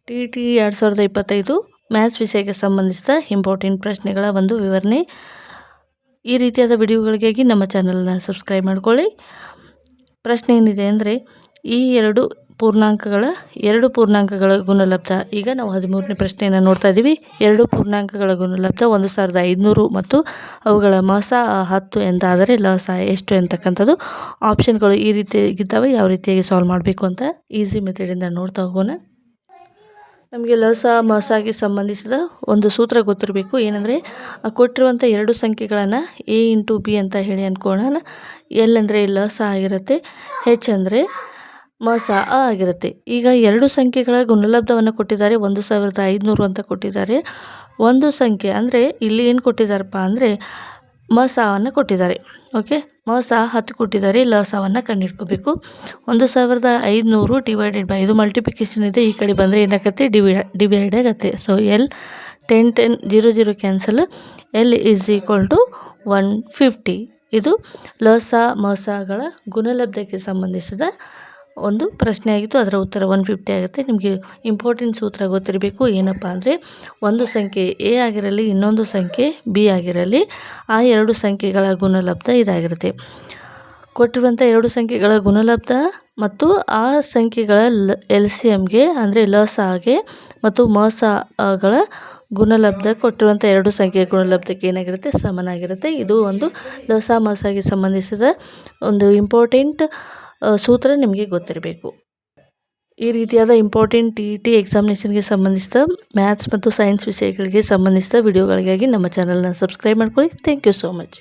TET 2025 maths ವಿಷಯಕ್ಕೆ ಸಂಬಂಧಿಸಿದ important ಪ್ರಶ್ನೆಗಳ ಒಂದು ವಿವರಣೆ. ಈ ರೀತಿಯಾದ ವಿಡಿಯೋಗಳಿಗಾಗಿ ನಮ್ಮ ಚಾನಲನ್ನು ಸಬ್ಸ್ಕ್ರೈಬ್ ಮಾಡ್ಕೊಳ್ಳಿ. ಪ್ರಶ್ನೆ ಏನಿದೆ ಅಂದರೆ, ಈ ಎರಡು ಪೂರ್ಣಾಂಕಗಳ ಗುಣಲಬ್ಧ. ಈಗ ನಾವು 13ನೇ ಪ್ರಶ್ನೆಯನ್ನು ನೋಡ್ತಾ ಇದ್ದೀವಿ. ಎರಡು ಪೂರ್ಣಾಂಕಗಳ ಗುಣಲಬ್ಧ 1500 ಮತ್ತು ಅವುಗಳ ಮಸ 10 ಎಂದಾದರೆ ಲಸ ಎಷ್ಟು ಎಂತಕ್ಕಂಥದ್ದು ಆಪ್ಷನ್ಗಳು ಈ ರೀತಿಯಾಗಿದ್ದಾವೆ. ಯಾವ ರೀತಿಯಾಗಿ ಸಾಲ್ವ್ ಮಾಡಬೇಕು ಅಂತ ಈಸಿ ಮೆಥಡಿಂದ ನೋಡ್ತಾ ಹೋಗೋಣ. ನಮಗೆ ಲಸ ಮಸಾಗೆ ಸಂಬಂಧಿಸಿದ ಒಂದು ಸೂತ್ರ ಗೊತ್ತಿರಬೇಕು. ಏನಂದರೆ, ಕೊಟ್ಟಿರುವಂಥ ಎರಡು ಸಂಖ್ಯೆಗಳನ್ನು A ಇಂಟು B ಅಂತ ಹೇಳಿ ಅಂದ್ಕೊಳ್ಳೋಣ. L ಅಂದರೆ ಲಸ ಆಗಿರುತ್ತೆ, H ಅಂದರೆ ಮಸ ಆಗಿರುತ್ತೆ. ಈಗ ಎರಡು ಸಂಖ್ಯೆಗಳ ಗುಣಲಬ್ಧವನ್ನು ಕೊಟ್ಟಿದ್ದಾರೆ. 1500 ಅಂತ ಕೊಟ್ಟಿದ್ದಾರೆ. ಒಂದು ಸಂಖ್ಯೆ ಅಂದರೆ ಇಲ್ಲಿ ಏನು ಕೊಟ್ಟಿದ್ದಾರಪ್ಪ ಅಂದರೆ ಮಸವನ್ನು ಕೊಟ್ಟಿದ್ದಾರೆ. ಓಕೆ, ಮಸ 10 ಕೊಟ್ಟಿದ್ದಾರೆ. ಲಸವನ್ನು ಕಂಡುಹಿಡ್ಕೋಬೇಕು. 1500 ಡಿವೈಡೆಡ್ ಬೈ, ಇದು ಮಲ್ಟಿಪ್ಲಿಕೇಶನ್ ಇದೆ. ಈ ಕಡೆ ಬಂದರೆ ಏನಾಗುತ್ತೆ, ಡಿವೈಡ್ ಆಗುತ್ತೆ. So L 10 0 cancel. L is equal to 150. ಇದು ಲಸ ಮಸಗಳ ಗುಣಲಬ್ಧಕ್ಕೆ ಸಂಬಂಧಿಸಿದ ಒಂದು ಪ್ರಶ್ನೆ ಆಗಿತ್ತು. ಅದರ ಉತ್ತರ 150 ಆಗುತ್ತೆ. ನಿಮಗೆ ಇಂಪಾರ್ಟೆಂಟ್ ಸೂತ್ರ ಗೊತ್ತಿರಬೇಕು. ಏನಪ್ಪ ಅಂದರೆ, ಒಂದು ಸಂಖ್ಯೆ A ಆಗಿರಲಿ, ಇನ್ನೊಂದು ಸಂಖ್ಯೆ B ಆಗಿರಲಿ, ಆ ಎರಡು ಸಂಖ್ಯೆಗಳ ಗುಣಲಬ್ಧ ಇದಾಗಿರುತ್ತೆ. ಕೊಟ್ಟಿರುವಂಥ ಎರಡು ಸಂಖ್ಯೆಗಳ ಗುಣಲಬ್ಧ ಮತ್ತು ಆ ಸಂಖ್ಯೆಗಳ LCMಗೆ ಅಂದರೆ ಲಸಗೆ ಮತ್ತು ಮಸಗಳ ಗುಣಲಬ್ಧ ಕೊಟ್ಟಿರುವಂಥ ಎರಡು ಸಂಖ್ಯೆಯ ಗುಣಲಬ್ಧಕ್ಕೆ ಏನಾಗಿರುತ್ತೆ, ಸಮನಾಗಿರುತ್ತೆ. ಇದು ಒಂದು ಲಸ ಮಸಗೆ ಸಂಬಂಧಿಸಿದ ಒಂದು ಇಂಪಾರ್ಟೆಂಟ್ ಸೂತ್ರ ನಿಮಗೆ ಗೊತ್ತಿರಬೇಕು. ಈ ರೀತಿಯಾದ ಇಂಪಾರ್ಟೆಂಟ್ TET ಎಕ್ಸಾಮಿನೇಷನ್ಗೆ ಸಂಬಂಧಿಸಿದ ಮ್ಯಾಥ್ಸ್ ಮತ್ತು ಸೈನ್ಸ್ ವಿಷಯಗಳಿಗೆ ಸಂಬಂಧಿಸಿದ ವಿಡಿಯೋಗಳಿಗಾಗಿ ನಮ್ಮ ಚಾನಲ್ನ ಸಬ್ಸ್ಕ್ರೈಬ್ ಮಾಡ್ಕೊಳ್ಳಿ. Thank you so much.